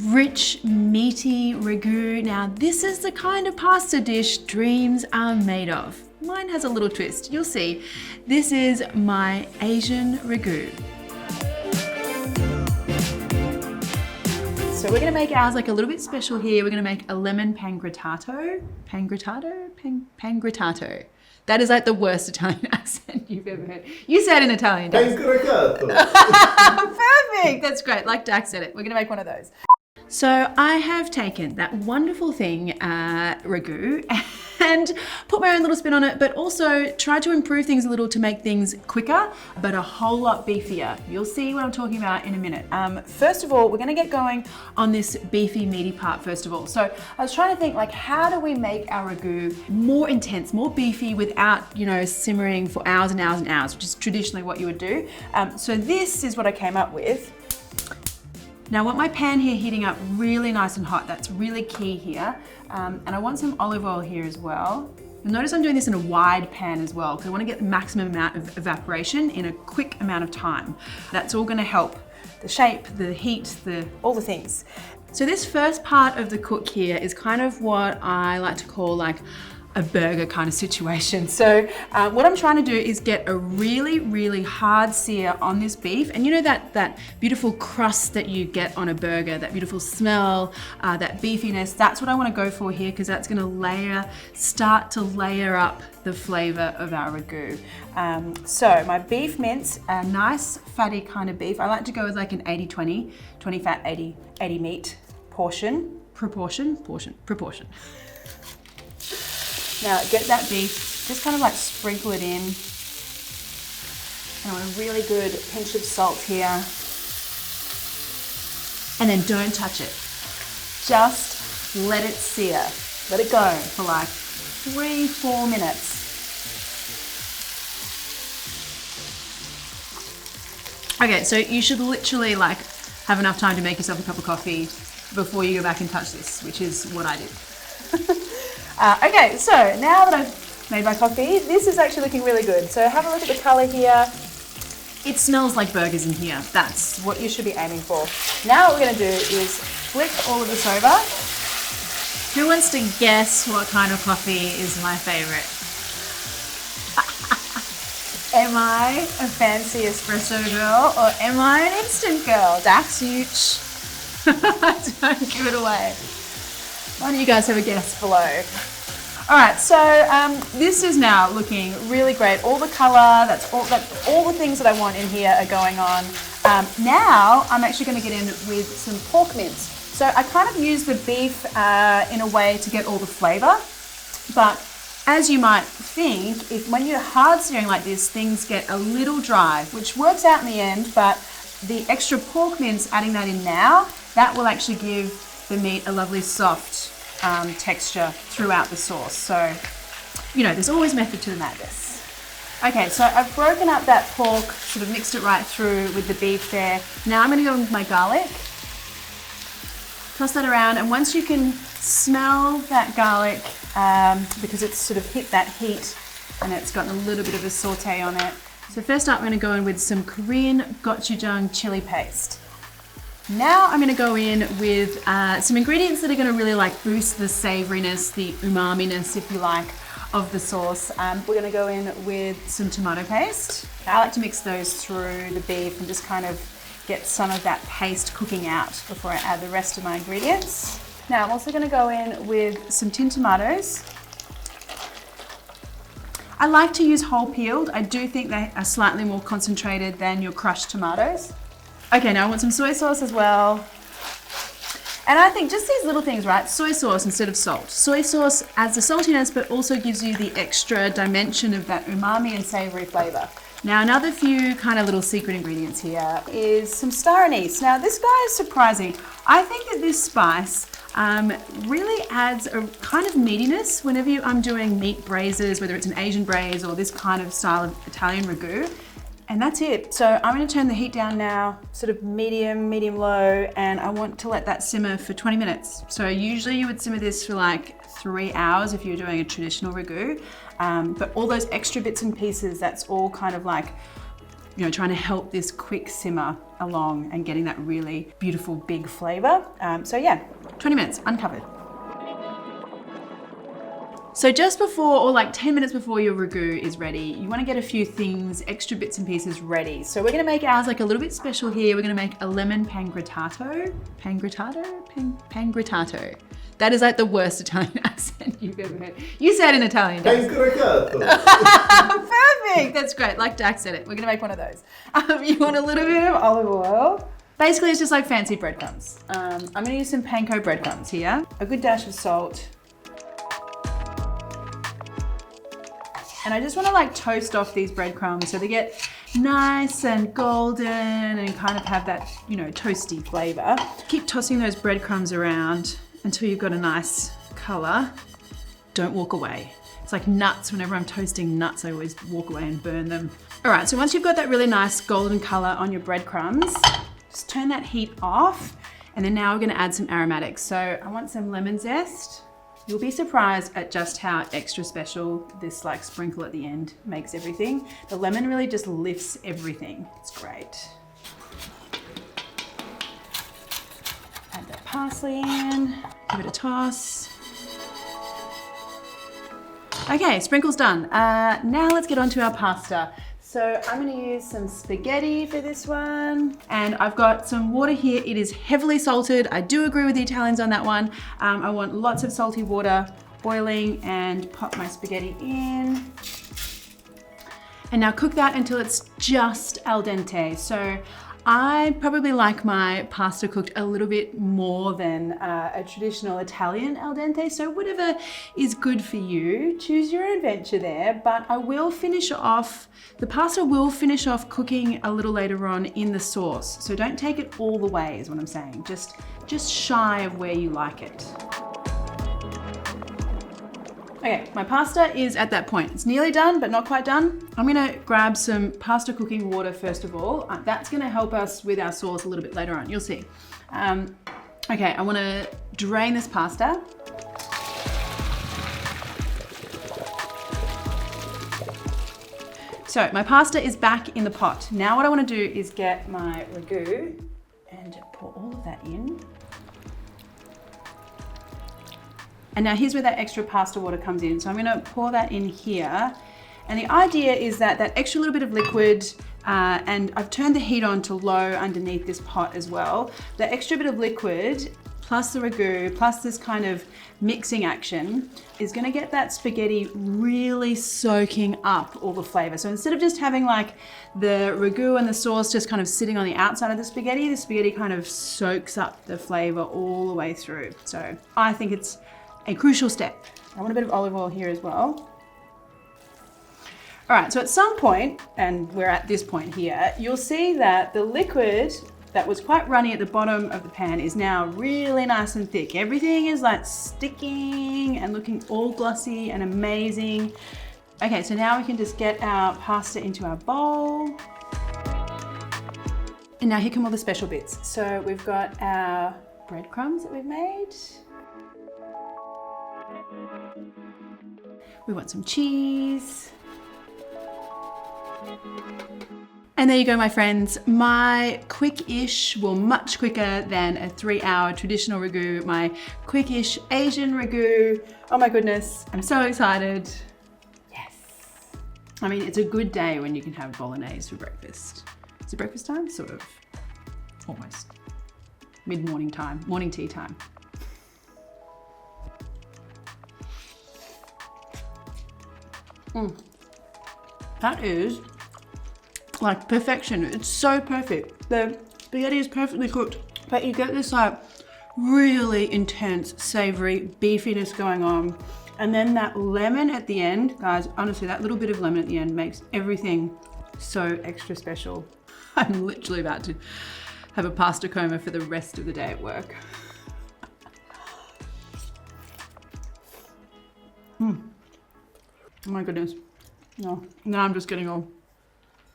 rich, meaty ragu. Now, this is the kind of pasta dish dreams are made of. Mine has a little twist, you'll see. This is my Asian ragu. So we're gonna make ours like a little bit special here. We're gonna make a lemon pangrattato. Pangrattato. That is like the worst Italian accent you've ever heard. You say it in Italian, Dax. Pangrattato. Perfect, that's great. Like Dax said it. We're gonna make one of those. So I have taken that wonderful thing, ragu, and put my own little spin on it, but also tried to improve things a little to make things quicker, but a whole lot beefier. You'll see what I'm talking about in a minute. First of all, we're gonna get going on this beefy, meaty part first of all. So I was trying to think like, how do we make our ragu more intense, more beefy without, you know, simmering for hours and hours and hours, which is traditionally what you would do. So this is what I came up with. Now I want my pan here heating up really nice and hot. That's really key here. And I want some olive oil here as well. You'll notice I'm doing this in a wide pan as well because I want to get the maximum amount of evaporation in a quick amount of time. That's all going to help the shape, the heat, all the things. So this first part of the cook here is kind of what I like to call like a burger kind of situation. So what I'm trying to do is get a really, really hard sear on this beef. And you know that beautiful crust that you get on a burger, that beautiful smell, that beefiness, that's what I want to go for here because that's going to start to layer up the flavor of our ragu. So my beef mince, a nice fatty kind of beef. I like to go with like an 80-20, 20 fat, 80 meat proportion. Now get that beef, just kind of like sprinkle it in. And I want a really good pinch of salt here. And then don't touch it. Just let it sear. Let it go for like 3-4 minutes. Okay, so you should literally like have enough time to make yourself a cup of coffee before you go back and touch this, which is what I did. Okay, so now that I've made my coffee, this is actually looking really good. So have a look at the color here. It smells like burgers in here. That's what you should be aiming for. Now what we're gonna do is flip all of this over. Who wants to guess what kind of coffee is my favorite? Am I a fancy espresso girl or am I an instant girl? Dax, don't give it away. Why don't you guys have a guess below? All right, so this is now looking really great. All the color, that's all the things that I want in here are going on. Now I'm actually going to get in with some pork mince. So I kind of use the beef in a way to get all the flavor, but as you might think, when you're hard searing like this, things get a little dry, which works out in the end, but the extra pork mince, adding that in now, that will actually give the meat a lovely soft texture throughout the sauce. So, you know, there's always method to the madness. Okay, so I've broken up that pork, sort of mixed it right through with the beef there. Now I'm going to go in with my garlic. Toss that around, and once you can smell that garlic, because it's sort of hit that heat and it's gotten a little bit of a saute on it. So first up, I'm going to go in with some Korean gochujang chili paste. Now I'm going to go in with some ingredients that are going to really like boost the savoriness, the umami-ness, if you like, of the sauce. We're going to go in with some tomato paste. I like to mix those through the beef and just kind of get some of that paste cooking out before I add the rest of my ingredients. Now I'm also going to go in with some tin tomatoes. I like to use whole peeled. I do think they are slightly more concentrated than your crushed tomatoes. Okay, now I want some soy sauce as well. And I think just these little things, right? Soy sauce instead of salt. Soy sauce adds the saltiness, but also gives you the extra dimension of that umami and savory flavor. Now, another few kind of little secret ingredients here is some star anise. Now, this guy is surprising. I think that this spice really adds a kind of meatiness whenever I'm doing meat braises, whether it's an Asian braise or this kind of style of Italian ragu. And that's it. So I'm going to turn the heat down now, sort of medium low, and I want to let that simmer for 20 minutes. So usually you would simmer this for like 3 hours if you're doing a traditional ragu. But all those extra bits and pieces, that's all kind of like trying to help this quick simmer along and getting that really beautiful big flavor. So yeah, 20 minutes uncovered. So just before, or like 10 minutes before your ragu is ready, you want to get a few things, extra bits and pieces ready. So we're going to make ours like a little bit special here. We're going to make a lemon pangrattato. Pangrattato. That is like the worst Italian accent you've ever heard. You say it in Italian. Pangrattato. Perfect. That's great. Like Dax said it. We're going to make one of those. You want a little bit of olive oil. Basically, it's just like fancy breadcrumbs. I'm going to use some panko breadcrumbs here. A good dash of salt. And I just want to like toast off these breadcrumbs so they get nice and golden and kind of have that, toasty flavor. Keep tossing those breadcrumbs around until you've got a nice color. Don't walk away. It's like nuts. Whenever I'm toasting nuts, I always walk away and burn them. All right, so once you've got that really nice golden color on your breadcrumbs, just turn that heat off. And then now we're gonna add some aromatics. So I want some lemon zest. You'll be surprised at just how extra special this like sprinkle at the end makes everything. The lemon really just lifts everything. It's great. Add that parsley in, give it a toss. Okay, sprinkle's done. Now let's get onto our pasta. So I'm gonna use some spaghetti for this one. And I've got some water here. It is heavily salted. I do agree with the Italians on that one. I want lots of salty water boiling and pop my spaghetti in. And now cook that until it's just al dente. So I probably like my pasta cooked a little bit more than a traditional Italian al dente. So whatever is good for you, choose your own adventure there. But I will finish off, the pasta will finish off cooking a little later on in the sauce. So don't take it all the way is what I'm saying. Just shy of where you like it. Okay, my pasta is at that point. It's nearly done, but not quite done. I'm gonna grab some pasta cooking water first of all. That's gonna help us with our sauce a little bit later on, you'll see. Okay, I wanna drain this pasta. So my pasta is back in the pot. Now what I wanna do is get my ragu and pour all of that in. And now here's where that extra pasta water comes in. So I'm gonna pour that in here. And the idea is that that extra little bit of liquid, and I've turned the heat on to low underneath this pot as well. The extra bit of liquid, plus the ragu, plus this kind of mixing action is gonna get that spaghetti really soaking up all the flavor. So instead of just having like the ragu and the sauce just kind of sitting on the outside of the spaghetti kind of soaks up the flavor all the way through. So I think it's a crucial step. I want a bit of olive oil here as well. All right, so at some point, and we're at this point here, you'll see that the liquid that was quite runny at the bottom of the pan is now really nice and thick. Everything is like sticking and looking all glossy and amazing. Okay, so now we can just get our pasta into our bowl. And now here come all the special bits. So we've got our breadcrumbs that we've made. We want some cheese. And there you go, my friends. My quick-ish, well, much quicker than a 3-hour traditional ragu, my quick-ish Asian ragu. Oh my goodness, I'm so excited. Yes. I mean, it's a good day when you can have bolognese for breakfast. Is it breakfast time? Sort of, almost. Mid-morning time, morning tea time. That is like perfection. It's so perfect. The spaghetti is perfectly cooked, but you get this like really intense savory beefiness going on. And then that lemon at the end, guys, honestly, that little bit of lemon at the end makes everything so extra special. I'm literally about to have a pasta coma for the rest of the day at work. Oh my goodness. No, now I'm just getting all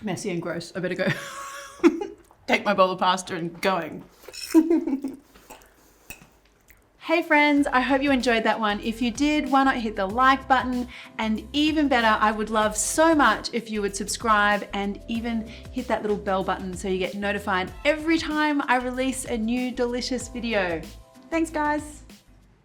messy and gross. I better go take my bowl of pasta and going. Hey friends, I hope you enjoyed that one. If you did, why not hit the like button? And even better, I would love so much if you would subscribe and even hit that little bell button so you get notified every time I release a new delicious video. Thanks guys.